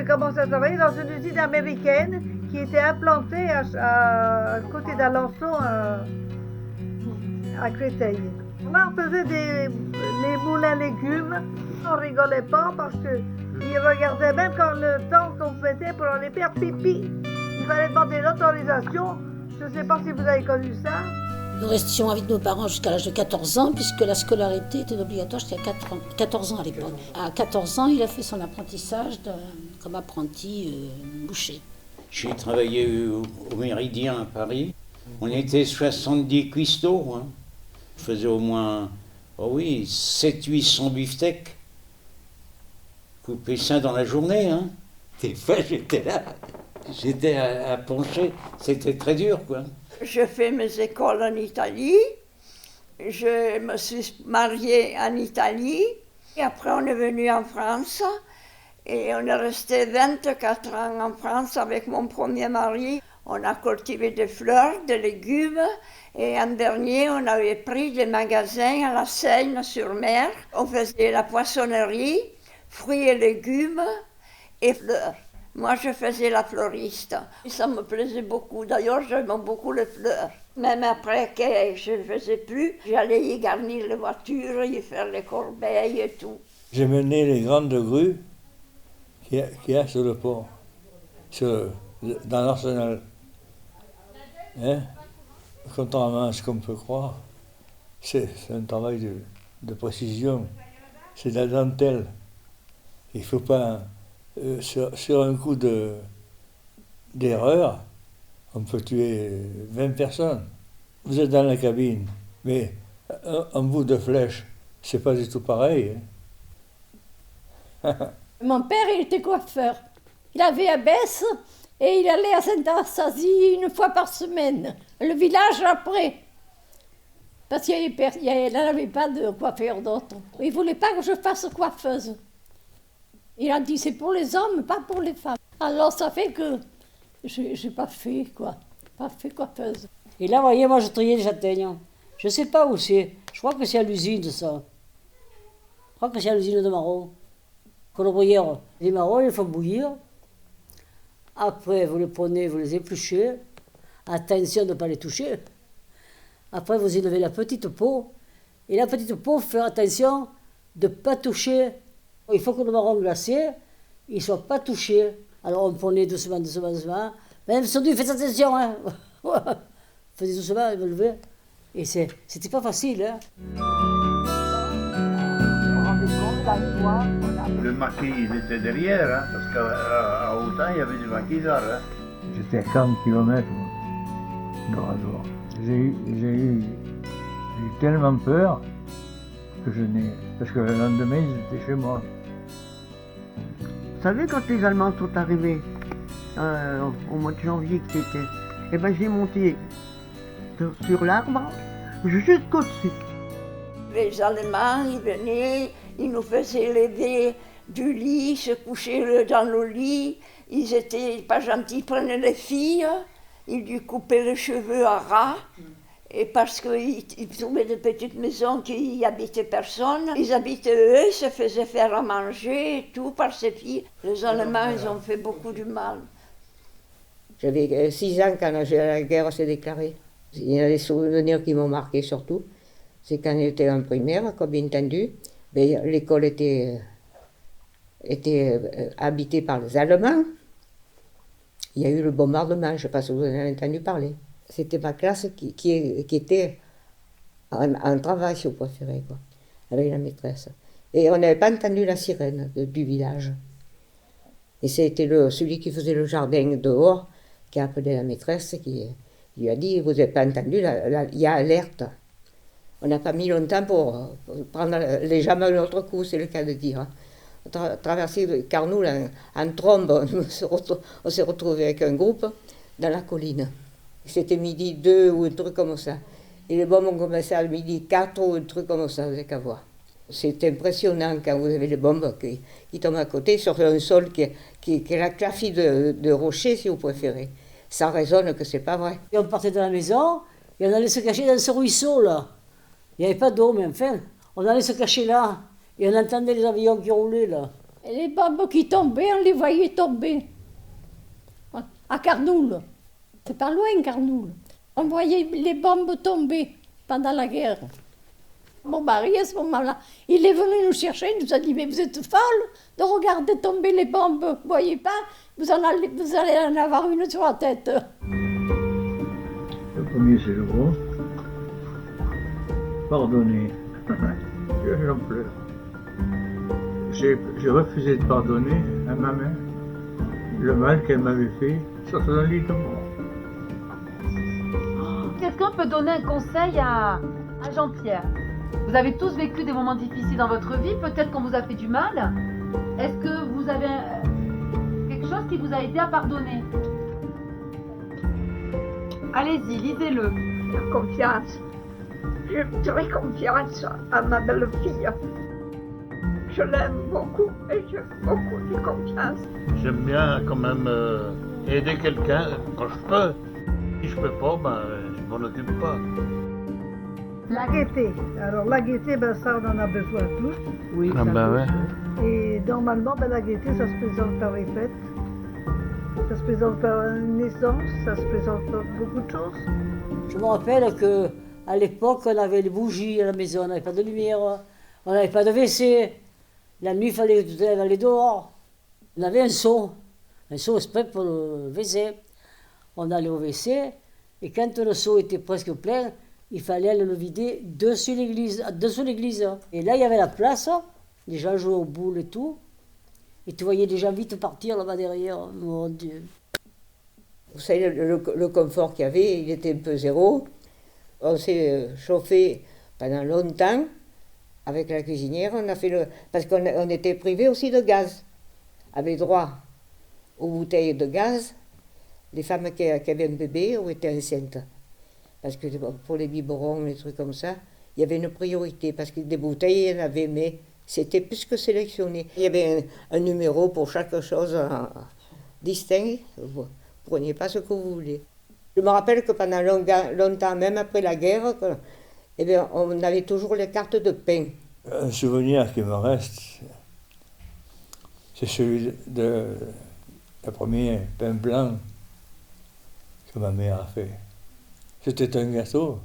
commencé à travailler dans une usine américaine qui était implantée à côté d'Alençon, à Créteil. Là, on faisait les moulins à légumes. On rigolait pas parce qu'ils regardaient même quand le temps qu'on mettait pour aller faire pipi. Il fallait demander l'autorisation. Je ne sais pas si vous avez connu ça. Nous restions avec nos parents jusqu'à l'âge de 14 ans, puisque la scolarité était obligatoire jusqu'à 14 ans à l'époque. À 14 ans, il a fait son apprentissage comme apprenti boucher. J'ai travaillé au Méridien à Paris. On était 70 cuistots. Hein. Je faisais au moins, 700-800 beefsteaks. Couper ça dans la journée. Hein. Des fois, j'étais là. J'étais à pencher. C'était très dur, quoi. Je fais mes écoles en Italie. Je me suis mariée en Italie. Et après, on est venu en France. Et on est resté 24 ans en France avec mon premier mari. On a cultivé des fleurs, des légumes. Et en dernier, on avait pris des magasins à la Seine-sur-Mer. On faisait la poissonnerie, fruits et légumes et fleurs. Moi, je faisais la fleuriste. Et ça me plaisait beaucoup. D'ailleurs, j'aime beaucoup les fleurs. Même après que je ne faisais plus, j'allais y garnir les voitures, y faire les corbeilles et tout. J'ai mené les grandes grues qu'il y a sur le port, dans l'arsenal. Hein? Contrairement à ce qu'on peut croire, c'est un travail de précision. C'est de la dentelle. Il ne faut pas... sur un coup d'erreur, on peut tuer 20 personnes. Vous êtes dans la cabine, mais un bout de flèche, c'est pas du tout pareil. Hein. Mon père, il était coiffeur. Il avait à Besse et il allait à Sainte-Anastasie une fois par semaine. Le village après. Parce qu'il n'avait pas de coiffeur d'autre. Il ne voulait pas que je fasse coiffeuse. Il a dit c'est pour les hommes, pas pour les femmes. Alors ça fait que j'ai pas fait quoi, pas fait coiffeuse. Et là, vous voyez, moi je triais les châtaignes. Je sais pas où c'est. Je crois que c'est à l'usine ça. Je crois que c'est à l'usine de marron. Colombrière. Les marrons, il faut bouillir. Après, vous les prenez, vous les épluchez. Attention de ne pas les toucher. Après, vous enlevez la petite peau. Et la petite peau, faire attention de ne pas toucher. Il faut que le marron glacé, il ne soit pas touché. Alors on prenait doucement. Même surtout, faites attention. Hein. Faites doucement, il va lever. Et c'était pas facile. Hein. Le maquis, il était derrière, hein, parce qu'à Autun, il y avait des maquisards. Hein. J'étais à 40 km de rasoir. J'ai eu tellement peur que parce que le lendemain, ils étaient chez moi. Vous savez, quand les Allemands sont arrivés, au mois de janvier que c'était, eh ben j'ai monté sur l'arbre jusqu'au-dessus. Les Allemands, ils venaient, ils nous faisaient lever du lit, se coucher dans le lit. Ils étaient pas gentils, ils prenaient les filles, ils lui coupaient les cheveux à ras. Et parce qu'ils trouvaient des petites maisons qui n'y habitait personne, ils habitaient eux, ils se faisaient faire à manger et tout par ces filles. Les Allemands, ils ont fait beaucoup du mal. J'avais 6 ans quand la guerre s'est déclarée. Il y a des souvenirs qui m'ont marqué surtout. C'est quand j'étais en primaire, comme bien entendu, l'école était habitée par les Allemands. Il y a eu le bombardement, je ne sais pas si vous en avez entendu parler. C'était ma classe qui était en travail, si vous préférez, quoi, avec la maîtresse. Et on n'avait pas entendu la sirène du village. Et c'était celui qui faisait le jardin dehors qui a appelé la maîtresse, qui lui a dit « Vous n'avez pas entendu, il y a alerte ». On n'a pas mis longtemps pour prendre les jambes à l'autre coup, c'est le cas de dire. Traverser Carnoul en trombe, on s'est retrouvés avec un groupe dans la colline. C'était midi 2 ou un truc comme ça. Et les bombes ont commencé à midi 4 ou un truc comme ça, vous n'avez qu'à voir. C'est impressionnant quand vous avez les bombes qui tombent à côté sur un sol qui est la clafie de rochers, si vous préférez. Ça résonne que c'est pas vrai. Et on partait de la maison et on allait se cacher dans ce ruisseau là. Il n'y avait pas d'eau, mais enfin, on allait se cacher là. Et on entendait les avions qui roulaient là. Et les bombes qui tombaient, on les voyait tomber. À Carnoul. C'est pas loin, Carnoul. On voyait les bombes tomber pendant la guerre. Mon mari, à ce moment-là, il est venu nous chercher, il nous a dit, mais vous êtes folle de regarder tomber les bombes, vous voyez pas, vous allez en avoir une sur la tête. Le premier, c'est le gros. Pardonner. J'en pleure. J'ai refusé de pardonner à ma mère le mal qu'elle m'avait fait sur son lit de mort. Est-ce qu'on peut donner un conseil à Jean-Pierre? Vous avez tous vécu des moments difficiles dans votre vie, peut-être qu'on vous a fait du mal. Est-ce que vous avez quelque chose qui vous a aidé à pardonner? Allez-y, lisez-le. La confiance. Je ferai confiance à ma belle-fille. Je l'aime beaucoup et j'ai beaucoup de confiance. J'aime bien quand même aider quelqu'un quand je peux. Si je peux pas, ben, je m'en occupe pas. La gaieté. Alors la gaieté, ben, ça on en a besoin tous. Oui, ah ben ouais. Et normalement, ben, la gaieté, ça se présente par les fêtes. Ça se présente par une naissance, ça se présente par beaucoup de choses. Je me rappelle qu'à l'époque, on avait les bougies à la maison, on n'avait pas de lumière, on n'avait pas de WC. La nuit, il fallait aller dehors. On avait un seau exprès pour le WC. On allait au WC, et quand le seau était presque plein, il fallait aller le vider dessous l'église. Et là, il y avait la place, les gens jouaient aux boules et tout. Et tu voyais des gens vite partir là-bas derrière. Mon Dieu. Vous savez, le confort qu'il y avait, il était un peu zéro. On s'est chauffé pendant longtemps avec la cuisinière. On a fait parce qu'on était privé aussi de gaz. Avait droit aux bouteilles de gaz. Les femmes qui avaient un bébé ou étaient enceintes. Parce que pour les biberons, les trucs comme ça, il y avait une priorité. Parce que des bouteilles, il y en avait, mais c'était plus que sélectionné. Il y avait un numéro pour chaque chose distinct. Vous ne preniez pas ce que vous voulez. Je me rappelle que pendant longtemps, même après la guerre, eh bien, on avait toujours les cartes de pain. Un souvenir qui me reste, c'est celui de le premier pain blanc que ma mère a fait. C'était un gâteau.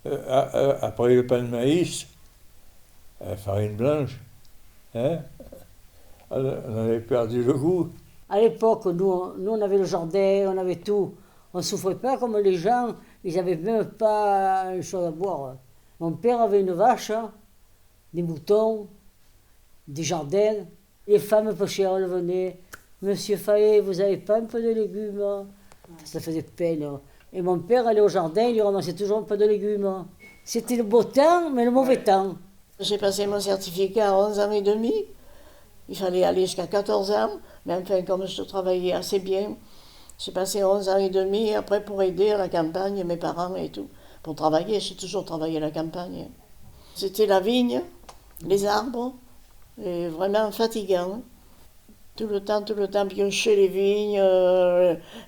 Après le pain de maïs, farine blanche, hein? On avait perdu le goût. À l'époque, nous, on avait le jardin, on avait tout. On ne souffrait pas comme les gens, ils n'avaient même pas une chose à boire. Mon père avait une vache, des moutons, des jardins. Les femmes peu chères, elles venaient. Monsieur Fayet, vous n'avez pas un peu de légumes? Ça faisait peine. Et mon père allait au jardin, il lui ramassait toujours un peu de légumes. C'était le beau temps, mais le mauvais temps. J'ai passé mon certificat à 11 ans et demi. Il fallait aller jusqu'à 14 ans. Mais enfin, comme je travaillais assez bien, j'ai passé 11 ans et demi après pour aider à la campagne, mes parents et tout. Pour travailler, j'ai toujours travaillé à la campagne. C'était la vigne, les arbres, et vraiment fatigant. Tout le temps, piocher les vignes,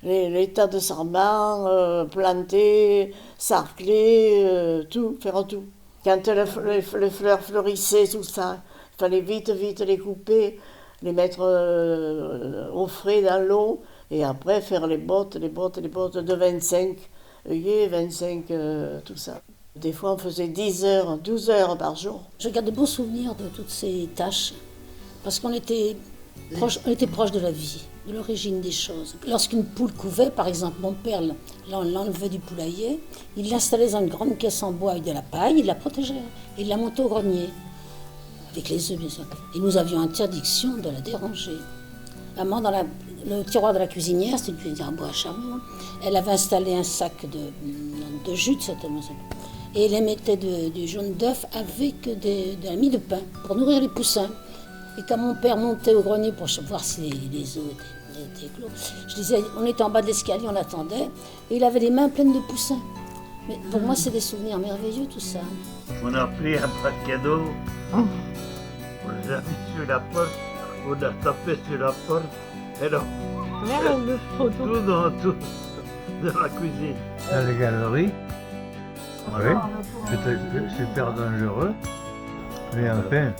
les tas de sarments, planter, sarcler, tout, faire tout. Quand les fleurs fleurissaient, tout ça, il fallait vite les couper, les mettre au frais dans l'eau, et après faire les bottes de 25 œillets, 25, tout ça. Des fois, on faisait 10 heures, 12 heures par jour. Je garde de beaux souvenirs de toutes ces tâches, parce qu'on était proche de la vie, de l'origine des choses. Lorsqu'une poule couvait, par exemple, mon père l'enlevait du poulailler, il l'installait dans une grande caisse en bois avec de la paille, il la protégeait, et il la montait au grenier, avec les œufs, bien sûr. Et nous avions interdiction de la déranger. Maman, dans le tiroir de la cuisinière, c'était une cuisinière en bois à charbon, elle avait installé un sac de jus, certainement, et elle mettait du jaune d'œuf avec de la mie de pain pour nourrir les poussins. Et quand mon père montait au grenier pour voir si les œufs étaient clos, je disais, on était en bas de l'escalier, on attendait, et il avait les mains pleines de poussins. Mais pour moi, c'est des souvenirs merveilleux, tout ça. On a pris un paquet d'eau, on les a mis sur la porte, on a tapé sur la porte, et là, tout dans la cuisine. Dans la galerie, oui, c'était super dangereux, mais enfin,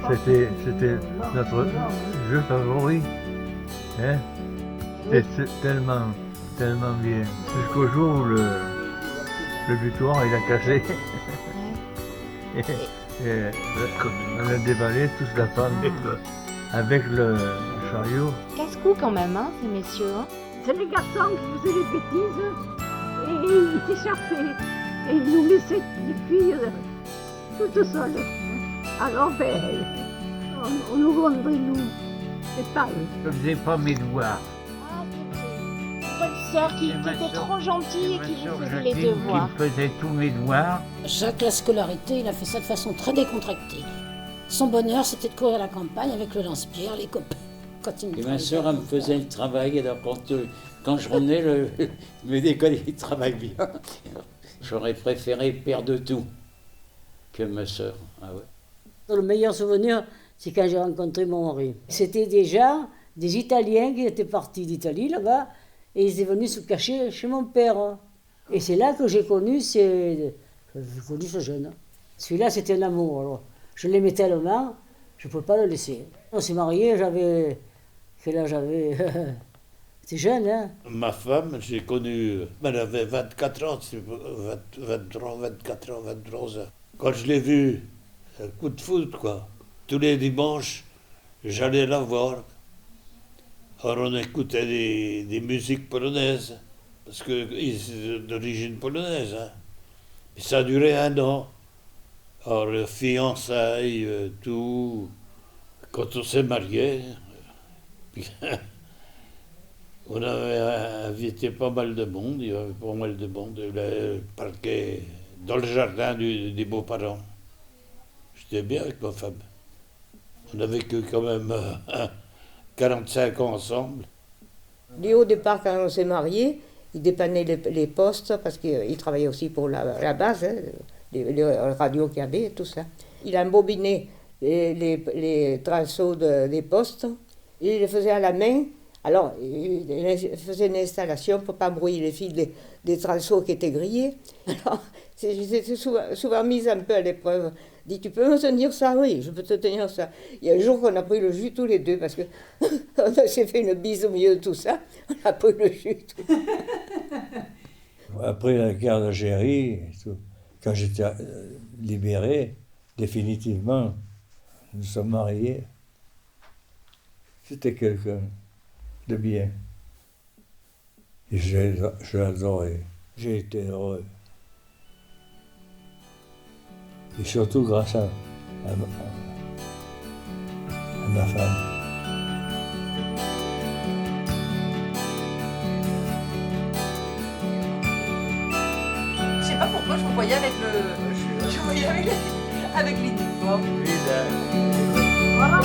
C'était notre jeu favori. Hein? C'était tellement bien. Jusqu'au jour où le butoir il a cassé. Et on a déballé toute la pente avec le chariot. Casse-cou quand même, hein, ces messieurs. Hein. C'est les garçons qui faisaient des bêtises et ils s'échappaient. Et ils nous laissaient les filles toutes seules. Alors, on nous vendrait, nous. C'est pas eux. Je ne faisais pas mes devoirs. Ah, votre sœur qui était trop gentille et qui vous faisait les devoirs. Qui faisait tous mes devoirs. Jacques, la scolarité, il a fait ça de façon très décontractée. Son bonheur, c'était de courir à la campagne avec le lance-pierre, les copains. Et ma soeur, elle me faisait le travail. Alors quand je revenais, je me disais qu'il travaille bien. J'aurais préféré perdre tout que ma soeur. Ah ouais. Le meilleur souvenir, c'est quand j'ai rencontré mon mari. C'était déjà des Italiens qui étaient partis d'Italie là-bas et ils étaient venus se cacher chez mon père. Et c'est là que j'ai connu ce jeune. Celui-là, c'était un amour. Alors, je l'aimais tellement, je ne pouvais pas le laisser. On s'est mariés, j'avais... Quel âge j'avais? C'était jeune, hein? Ma femme, j'ai connu, elle avait 24 ans, 23, 24 ans, 23 ans. Quand je l'ai vue, un coup de foudre, quoi. Tous les dimanches, j'allais la voir. Alors on écoutait des musiques polonaises, parce qu'ils sont d'origine polonaise, hein. Et ça a duré 1 an. Alors, fiançailles, tout. Quand on s'est mariés, on avait invité pas mal de monde, il y avait pas mal de monde. Le parquet dans le jardin des beaux-parents. J'étais bien avec ma femme. On a vécu quand même 45 ans ensemble. Lui, au départ, quand on s'est mariés, il dépannait les postes, parce qu'il travaillait aussi pour la base, hein, les radios qu'il y avait, tout ça. Il a embobiné les traceaux des postes, il les faisait à la main. Alors, il faisait une installation pour ne pas brouiller les fils des traceaux qui étaient grillés. Alors, j'étais souvent mise un peu à l'épreuve. Il dit, tu peux me tenir ça? Oui, je peux te tenir ça. Il y a un jour qu'on a pris le jus tous les deux, parce qu'on s'est fait une bise au milieu de tout ça. On a pris le jus. Après la guerre d'Algérie, quand j'étais libéré, définitivement, nous sommes mariés. C'était quelqu'un de bien. Et j'ai adoré. J'ai été heureux. Et surtout grâce à ma femme. Je sais pas pourquoi je vous voyais avec je vous voyais avec l'uniforme. Voilà,